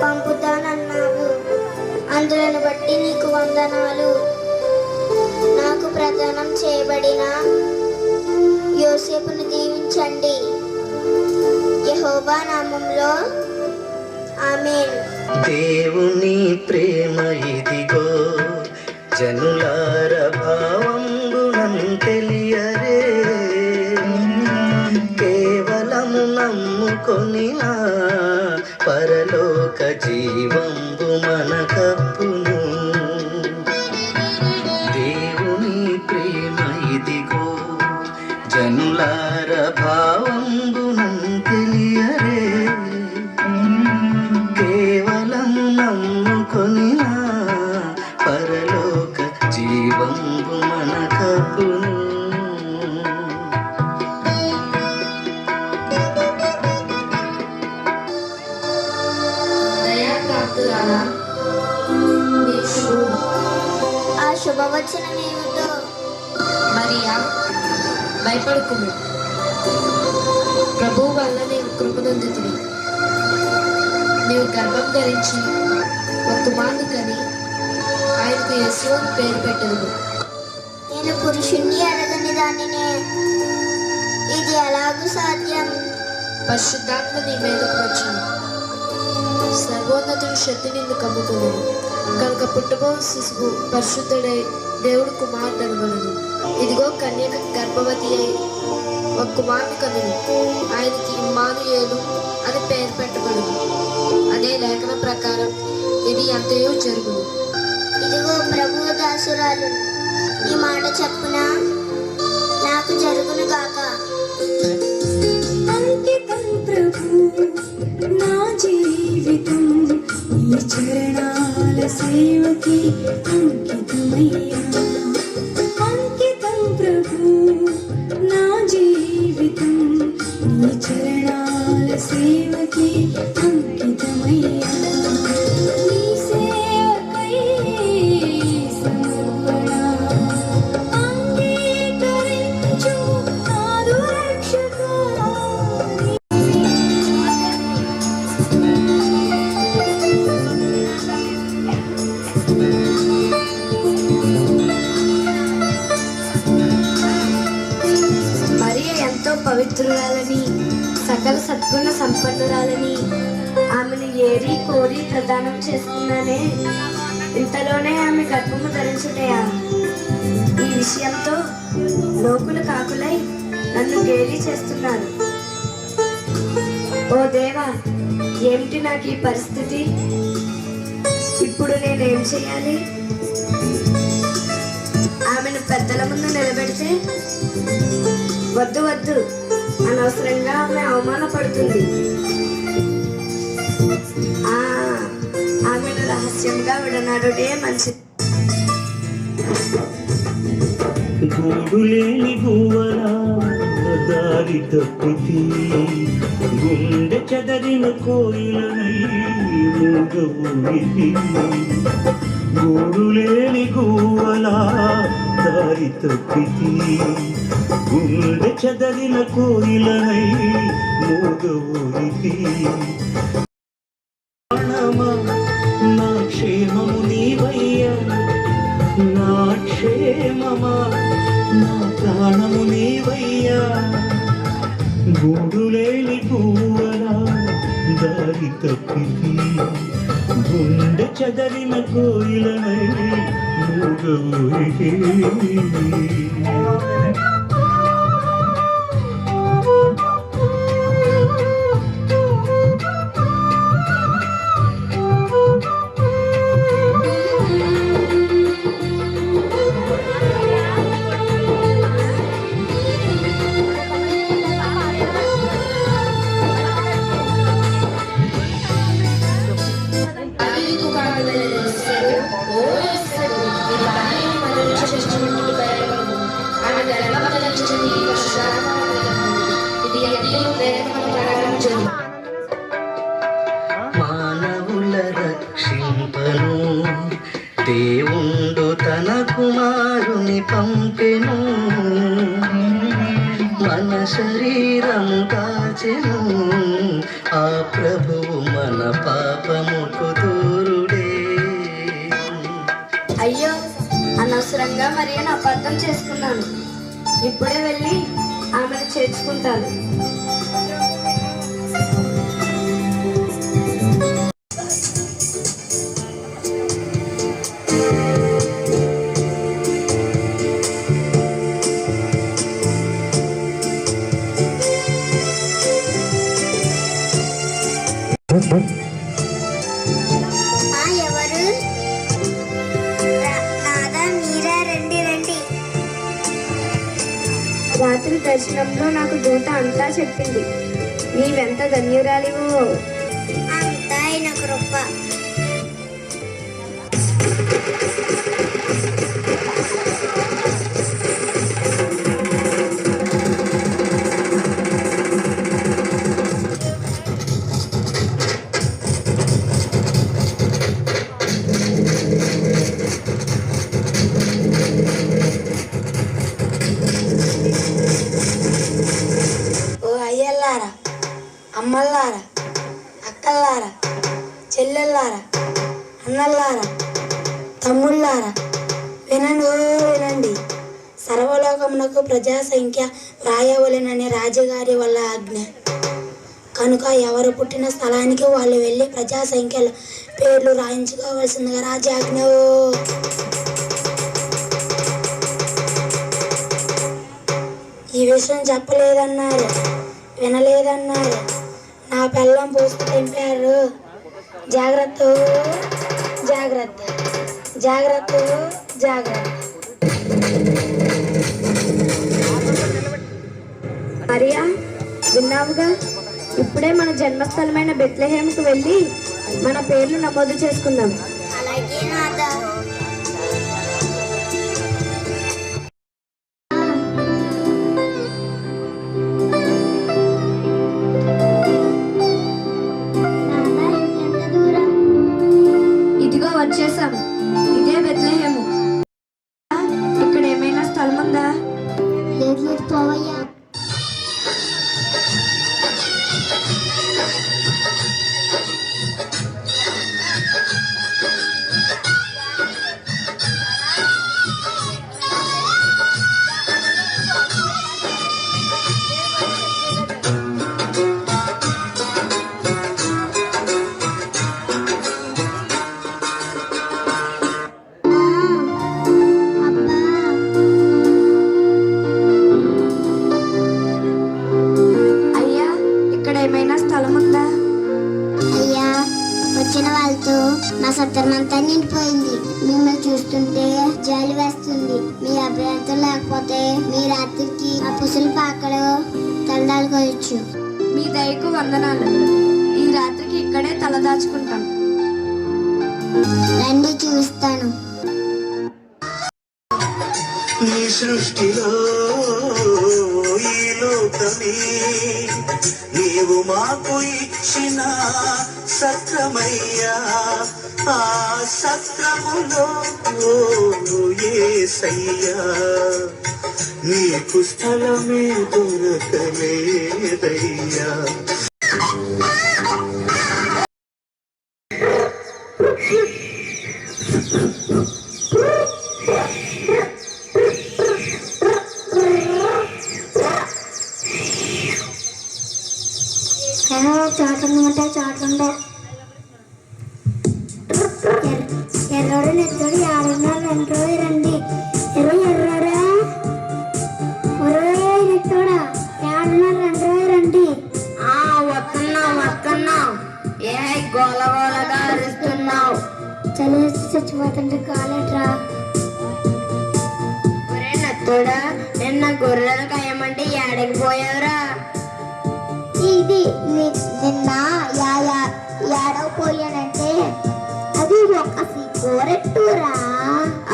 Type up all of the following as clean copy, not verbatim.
పంపుతానన్నావు. అందులను బట్టి నీకు వందనాలు. నాకు ప్రదానం చేయబడిన యోసేపును దీవించండి. యెహోవా నామములో ఆమేన్. దేవుని ప్రేమ ఇదిగో, జనులార భావంబునం తెలియరే. కేవలము నమ్ముకొనిన పరలోక జీవంబు మనకప్పును. దేవుని ప్రేమ ఇదిగో, జనులార భావంబునం తెలియరే. కేవలము నమ్ముకొనిన పరలోక జీవంబు మనకప్పును. ఆ శుభవచనం ఏమిటో? మరియా, భయపడకుము, ప్రభువు వల్ల నీవు కృపనొందితివి. నీవు గర్భం ధరించి ఒక కుమారుని కని ఆయనకు యేసు అని పేరు పెట్టెదవు. నేను పురుషుణ్ణి ఎరగని దానినే, ఇది ఎలాగూ సాధ్యం? పరిశుద్ధాత్మ నీ మీదకు వచ్చును, సర్వోన్నతుని శక్తి నిన్ను కమ్ముకును. కనుక పుట్టబో శిశువు పరిశుద్ధుడై దేవుడు కుమారుడు అనబడును. ఇదిగో కన్యక గర్భవతి అయి ఒక కుమారుని కనును, ఆయనకి ఇమ్మానుయేలు అని పేరు పెట్టబడును అనే లేఖన ప్రకారం ఇది అంతయు జరుగును. ఇదిగో ప్రభువు దాసురాలు, ఈ మాట చెప్పున నాకు జరుగును గాక. అంకితం ప్రభు నా జీవితం, నీ చరణాల సేవకి అంకితమయ్యా. అంకితం ప్రభు నా జీవితం, నీ చరణాల సేవకి అంకితమయ్యా. నీ సేవకై సమర్పణ అంగీకరించు నాదు రక్షకా. మరియ ఎంతో పవిత్రురాలని, సకల సద్గుణ సంపన్నురాలని ఆమెను ఏరి కోరి ప్రదానం చేసుకున్నానే. ఇంతలోనే ఆమె గర్భము ధరించుటయా? ఈ విషయంతో లోకులు కాకులై నన్ను గేలి చేస్తున్నారు. ఓ దేవా, ఏమిటి నాకు ఈ పరిస్థితి? ఇప్పుడు నేనేం చేయాలి? ఆమెను పెద్దల ముందు నిలబెడితే వద్దు వద్దు, అనవసరంగా ఆమె అవమానపడుతుంది. ఆమెను రహస్యంగా విడనాడుటే మంచిది. గూడులేని గువ్వలా దారి తప్పితి, గుండె చెదరిన కోయిలనై మూగబోయితి. గూడులేని గువ్వలా దారి తప్పితి, గుండె చెదరిన కోయిలనై మూగబోయితి. నా క్షేమము నీవయ్యా, నా క్షేమమా, నా ప్రాణము నీవయ్యా. గూడులేని పువ్వలా దారి తప్పితి, గుండె చెదరిన కోయిలనై మూగబోయితి. మానవుల రక్షింపను దేవుండు తన కుమారుని పంపెను. మన శరీరము కాచెను, ఆ ప్రభువు మన పాపము మరియను అపార్థం చేసుకున్నాను. ఇప్పుడే వెళ్ళి ఆమెను చేర్చుకుంటాను. ఎవరు? నాదా, మీరా, రండి రండి. రాత్రి దర్శనంలో నాకు దూత అంతా చెప్పింది. నీవెంత ధన్యురాలివో. అంతా ఆయన కృప. ఓ అయ్యల్లారా, అమ్మల్లారా, అక్కల్లారా, చెల్లెల్లారా, అన్నల్లారా, తమ్ముళ్ళారా, వినండి. సర్వలోకమునకు ప్రజా సంఖ్య రాయవలెనని రాజుగారి వల్ల ఆజ్ఞ. కనుక ఎవరు పుట్టిన స్థలానికి వాళ్ళు వెళ్ళి ప్రజా సంఖ్యలో పేర్లు రాయించుకోవాల్సిందిగా రాజాజ్ఞ. ఈ విషయం చెప్పలేదన్నారు, వినలేదన్నారు. నా పిల్లం పూసుకు తెంపారు. జాగ్రత్త, జాగ్రత్త, జాగ్రత్త, జాగ్రత్త. మరియా, విన్నావుగా? ఇప్పుడే మన జన్మస్థలమైన బెత్లెహేముకు వెళ్ళి మన పేర్లు నమోదు చేసుకుందాం. అలాగే నాదా. ఎంత దూరం? ఇదిగో వచ్చేసాం. ఇదే బెత్లెహేము. ఇక్కడ ఏమైనా స్థలం ఉందా? లేదు లేదు, పోవయ్యా. అయ్యా, ఇక్కడ ఏమైనా స్థలం ఉందా? అయ్యా, వచ్చిన వాళ్ళతో మా సత్రమంతా నిండిపోయింది. మిమ్మల్ని చూస్తుంటే జాలి వేస్తుంది. మీ అభ్యంతరం లేకపోతే మీ రాత్రికి ఆ పుసుల పాకలో తలదాలుకోవచ్చు. మీ దయకు వందనాలు. ఈ రాత్రికి ఇక్కడే తలదాచుకుంటాం. రండి, చూస్తాను. నీ సృష్టిలో ఈ లోకమే నీవు మాకు ఇచ్చిన సత్రమయ్యా. ఆ సత్రములో యేసయ్యా నీకు స్థలమే దొరకలేదయ్యా. చాటుంటే చాటుండే ఎర్రోడు నెత్తోడు యాడున్నారు? రెండు రోజు రండి. ఎర్రోడా నెత్తోడా యాడున్నారు? రెండు రోజు రండి. వస్తున్నాం. ఏ గోలగోలగా అరుస్తున్నావు? చలి చచ్చిపోతుంటే కాలేట్రా. నెత్తోడా, నిన్న గొర్రెలు కాయమంటే ఏడకి పోయావురా? ఇది నిన్న ఏడవపోయానంటే అది ఒక సిగరెట్టురా.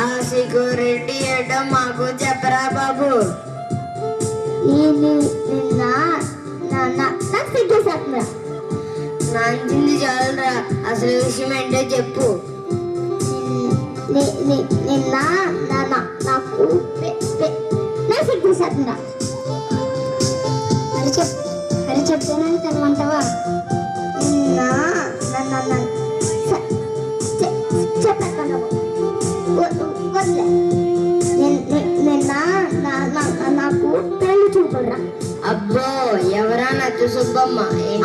ఆ సిగరెట్టి ఏటో మాకు చెప్పరా బాబు. నిన్న నాకు సిగ్గేసేస్తుందా? నంచింది చాలురా, అసలు విషయం ఏంటో చెప్పు. నిన్న నాకు సిగ్గేసేస్తుందా? మరి చెప్తానని తెలమంటావా? చెప్పేస్తాను. చూడరా. అబ్బో ఎవరా నచ్చు సుబ్బమ్మ ఏంటి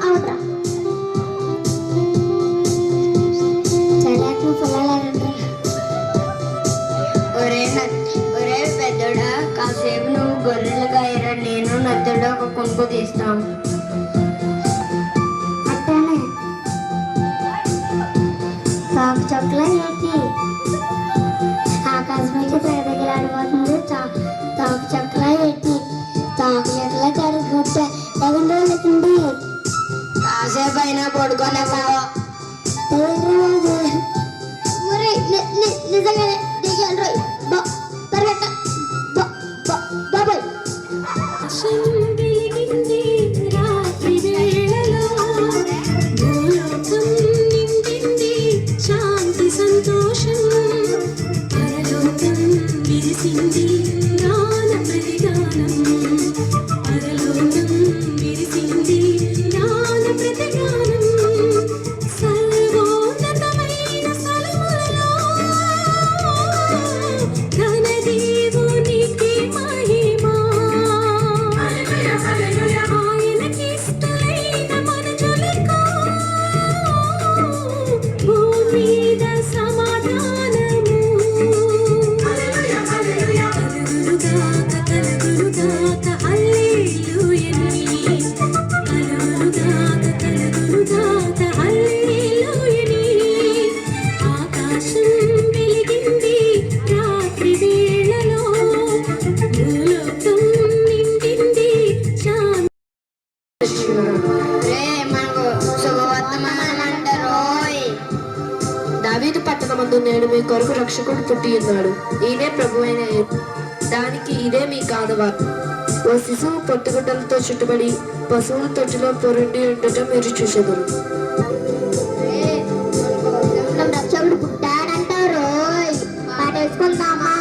అవునరా. చలాకు పొలాలంటారా. ఒరే పెద్దోడా కాసేపు నువ్వు గొర్రెలు కాయరా నేను నత్తుడు ఒక కొనుక్కు తీస్తాం అట్టానే తాకు చొక్కలా ఏంటి ఆకాశమైతే తెగదగిలాడిపోతుంది. తాకు చొక్కలా ఏంటి తాకు చెక్కలా కరుగుంటే తగుండేది. కాసేపు అయినా పడుకోలేవా నిజంగానే దిగాను రోయ్. పరిగెత్త బాబాయ్. వెలిగింది రాత్రి వేళలో భూలోకం నిండింది శాంతి సంతోషం పరలోకం విరిసింది జ్ఞాన ప్రతిగానం పరలోకం విరిసింది జ్ఞాన ప్రతిగానం సర్వోన్నతమైన స్థలములలో ఘన దేవునికి మహిమా ఆయనకిష్టమైన మనుషులకు భూమి మీద సమాధానము కలుగురుగాక హల్లెలూయని కలుగురుగాక హల్లెలూయని ఆకాశం వెలిగింది రాత్రి వేళలో భూలోకం నిండింది శాంతి రే మనకు శుభవర్తమానం అంటారోయ్ దావీదు పట్టణమందు నేడు మీ కొరకు రక్షకుడు పుట్టి ఉన్నాడు ఈయనే ప్రభువైన యేసు. దానికి ఇదే మీ కాదవా ఓ శిశువు పొత్తుగుడ్డలతో చుట్టుబడి పశువుల తొట్టిలో పొరుండి ఉండటం మీరు చూసేదరు రక్షకుడు పుట్టాడంటావు రోయ్. పాట వేసుకుందామా.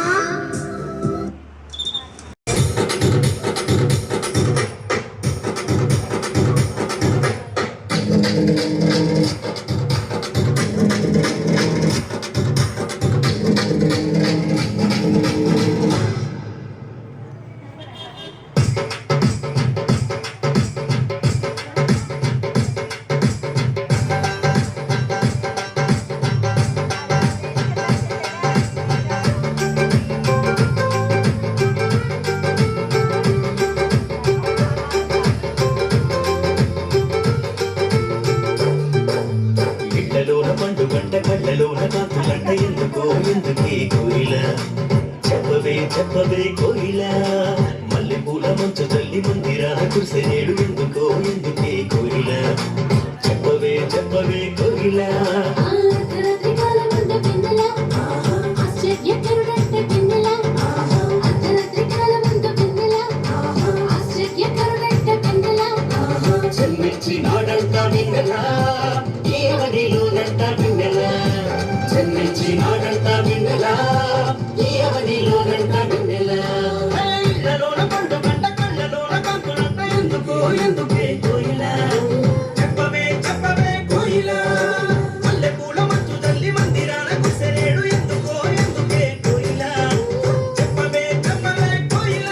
ఇళ్లలోన పండుగంట కళ్ళలోన కాంతులంట ఎందుకే కోయిల చెప్పవే కోయిల మల్లెపూల మంచు తల్లి మందిరాన కురిసెనేడు ఎందుకే కోయిల చెప్పవే కోయిల అర్ధరాత్రి కాలమందు వెన్నెల ఆశ్చర్యకరుడంటే వెన్నెల అర్ధరాత్రి కాలమందు వెన్నెల ఆశ్చర్యకరుడంటే వెన్నెల జన్మించి నాడంట వెన్నెల ఏవనిలోనంట వెన్నెల జన్మించి నాడంట వెన్నెల ఏవనిలోనంట వెన్నెల ఇళ్లలోన పండుగంట కళ్ళలోన కాంతులంట ఎందుకే కోయిల చెప్పవే కోయిల మల్లెపూల మంచు తల్లి మందిరాన కురిసెనేడు ఎందుకే కోయిల చెప్పవే కోయిల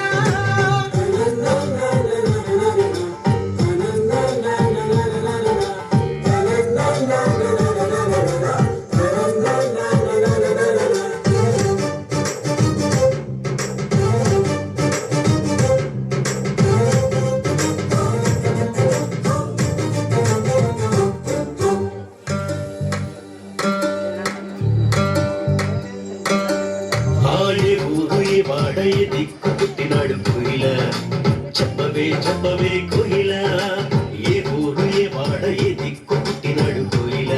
ఆడే ఊరు ఏ వాడ ఏ దిక్కు పుట్టినాడు కోయిల చెప్పవే కోయిల ఏ ఊరు ఏ వాడ ఏ దిక్కు పుట్టినాడు కోయిల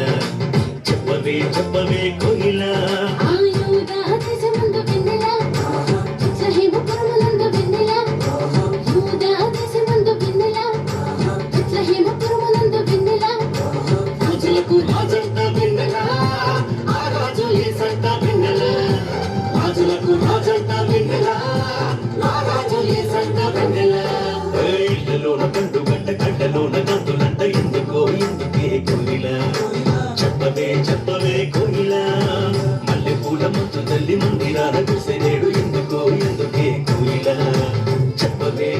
చెప్పవే కోయిల ఆయుధ దేశమందు వెన్నెల బెత్లెహేముపురమునందు వెన్నెల యూదా దేశమందు వెన్నెల బెత్లెహేముపురమునందు వెన్నెల రాజులకు రాజంట వెన్నెల ఆ రాజు ఏసంట వెన్నెల రాజులకు రాజంట వెన్నెల ఆ రాజు ఏసంట వెన్నెల ఇళ్లలోన పండుగంట కళ్ళలోన గంతులంట ఎందుకే కోయిల చెప్పవే కోయిల మల్లెపూల మంచు తల్లి మందిరాన కురిసెనేడు ఎందుకే కోయిల చెప్పవే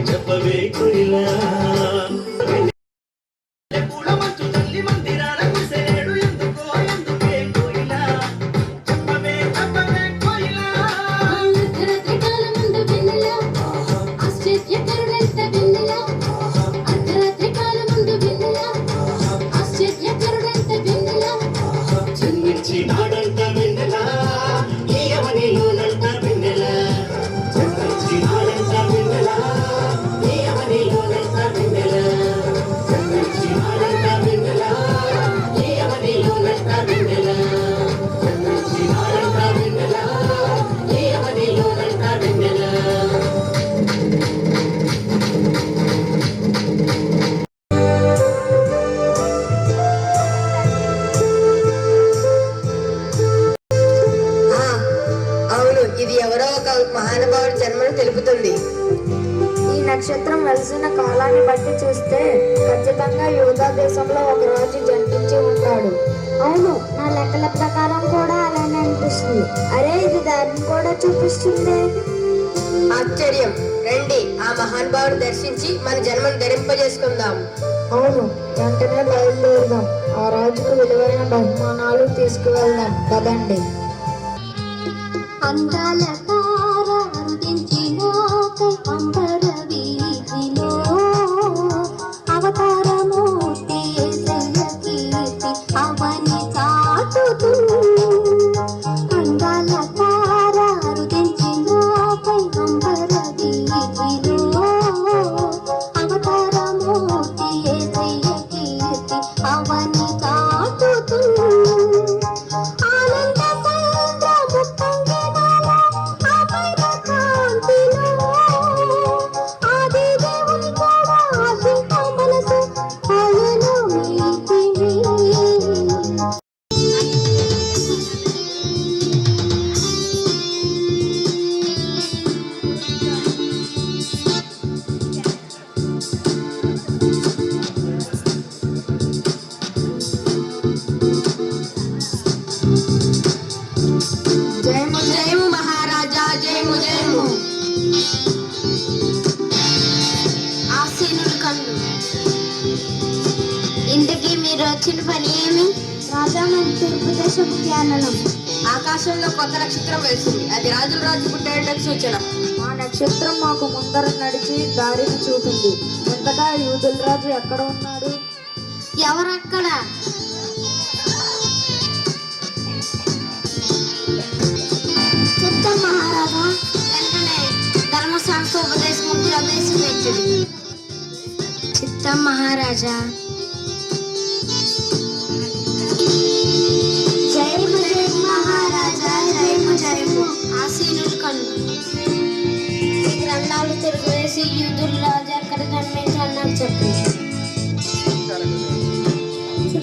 నక్షత్రం వెలిసిన కాలాన్ని బట్టి చూస్తే ఖచ్చితంగా యూదా దేశంలో ఒక రాజు జన్మించి ఉంటాడు. అవును, నా లెక్కల ప్రకారం కూడా అలానే అనిపిస్తుంది. అరే, ఇది దారిని కూడా చూపిస్తుంది. ఆశ్చర్యం. రండి ఆ మహానుభావుని దర్శించి మన జన్మను ధరింపజేసుకుందాం. అవును, వెంటనే బయలుదేరుదాం. ఆ రాజుకు విలువైన బహుమానాలు తీసుకువెళ్దాం. పదండి. అందాల తార అరుదించినాకై అంబర వీధిలో అవతారమూర్తి యేసయ్య కీర్తి అవని చాటుతూ. అందాల తార అరుదించినాకై అంబర వీధిలో అవతారమూర్తి యేసయ్య కీర్తి అవని చాటుతూ. ఆనంద జయము జయము మహారాజా, జయము జయము. ఆసీనులు కన్ను. ఇంతకీ మీరు వచ్చిన పని ఏమి? రాజా, మన తూర్పు దేశపు జ్ఞానం. ఆకాశంలో కొత్త నక్షత్రం వెలిసింది. అది రాజుల రాజు పుట్టేటకు సూచన. ఆ నక్షత్రం మాకు ముందర నడిచి దారిని చూపింది. ఇంతగా యూదుల రాజు ఎక్కడ ఉన్నాడు? ఎవరక్కడ? చెప్తాం మహారాజా. వెంటనే ధర్మశాస్త్ర ఉపదేశం ప్రవేశపెట్టింది. చిత్తం మహారాజా. జయము జయము మహారాజా, జయము జయము. ఆసీనులు కన్ను. ఈ గ్రంథాలు తిరిగివేసి యూదుల రాజు ఎక్కడ జన్మించాలని చెప్పింది.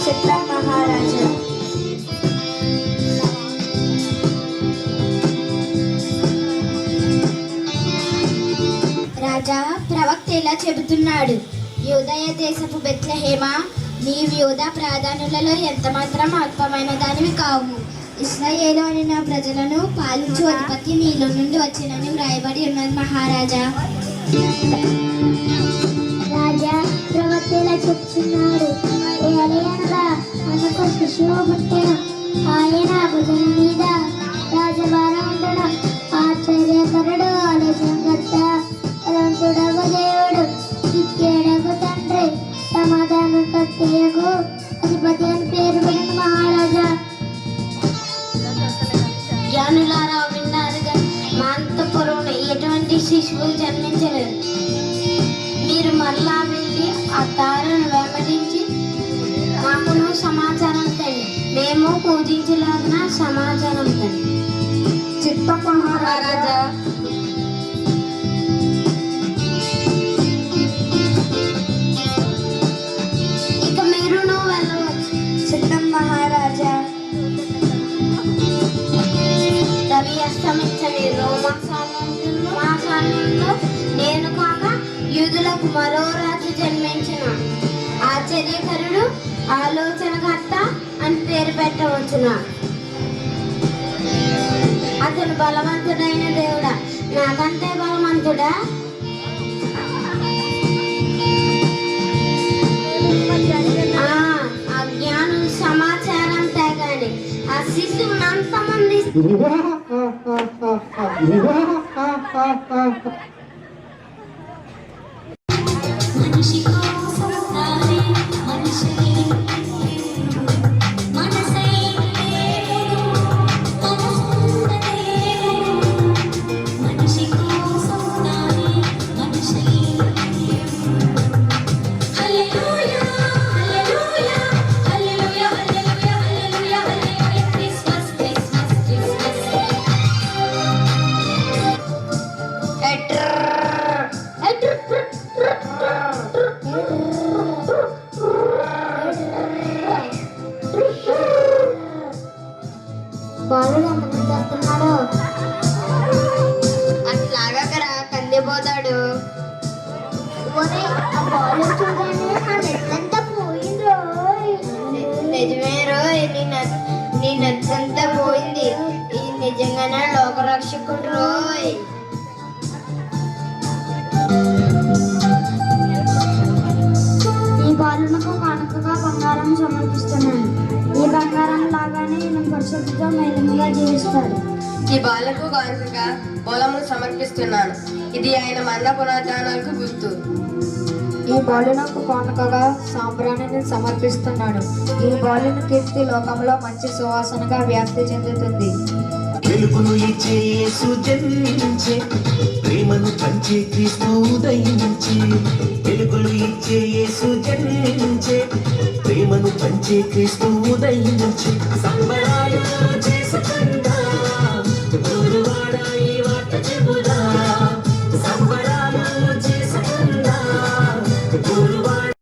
చిత్తం మహారాజా. రాజా, ప్రవక్త ఇలా చెబుతున్నాడు. యూదయ దేశపు బెత్లెహేమ, నీవు యూదా ప్రాధాన్యులలో ఎంత మాత్రం అల్పమైన దానివి కావు. ఇశ్రాయేలు అని నా ప్రజలను పాలించు అధిపతి నీలో నుండి వచ్చినని వ్రాయబడి ఉన్నది మహారాజా. రాజా, ప్రవక్త ఇలా చెప్తున్నాడు. మనకు శిశువు పుట్టిన ఆయన భుజం మీద రాజభారం ఉండడం ఆశ్చర్యకరుడు, ఆలోచనకర్త, అనంతుడగు దేవుడు, నిత్యుడగు తండ్రి, సమాధానం కర్తయ్యకు అధిపతి అని పేరు పడిన మహారాజా. జ్ఞానులారా విన్నారుగా, మా అంతఃపురంలో ఎటువంటి శిశువులు జన్మించలేదు. మీరు మరలా వెళ్ళి ఆ తారను వెంబడించి మాకును సమాచారం తండి, మేము పూజించలాగిన సమాచారం తండి. చిత్తం మహారాజా. ఇక మీరును వెళ్ళవచ్చు. చిత్తం మహారాజా. రవి అస్తమించని రోమాసానంలో నేను కాక యూదులకు మరో రాజు జన్మించిన ఆశ్చర్యకరుడు, ఆలోచనకర్త అని పేరు పెట్టవచ్చునా? అతను బలవంతుడైన దేవుడా? నాకంటే బలవంతుడా? ఆ జ్ఞానం సమాచారం తేగాని ఆ శిశువును అంతమంది మనిషి కోసం తానే మనిషి మనసై దేవుడు మనసున్న దేవుడు. మనిషి కోసం తానే మనిషి. Hallelujah hallelujah hallelujah hallelujah hallelujah hallelujah. Christmas Christmas Christmas. బాలుడు ఎంతమంది చేస్తున్నాడు? అట్లాగరా కందిపోతాడు. నిజమే రోయ్, నీ నచ్చంతా పోయింది. ఈ నిజంగానే లోకరక్షకుడు రోయ్. ఈ బాలునకు కానుకగా బంగారం సమర్పిస్తున్నాను. ఈ బంగారం లాగానే ఈయన పరిశుద్ధిగా మేలుగా జీవిస్తాడు. ఈ బాలకు కానుకగా పొలమును సమర్పిస్తున్నాను. ఇది ఆయన మరణ పునరుద్ధానాలకు గుర్తు. ఈ బాలునకు కానుకగా సాంబ్రాణిని సమర్పిస్తున్నాడు. ఈ బాలుని కీర్తి లోకంలో మంచి సువాసనగా వ్యాప్తి చెందుతుంది. వెలుగును ఇచ్చే యేసు జన్మించే, ప్రేమను పంచే క్రీస్తు ఉదయించే. వెలుగులు ఇచ్చే యేసు జన్మించే, ప్రేమను పంచే క్రీస్తు ఉదయించే. సంబరాలు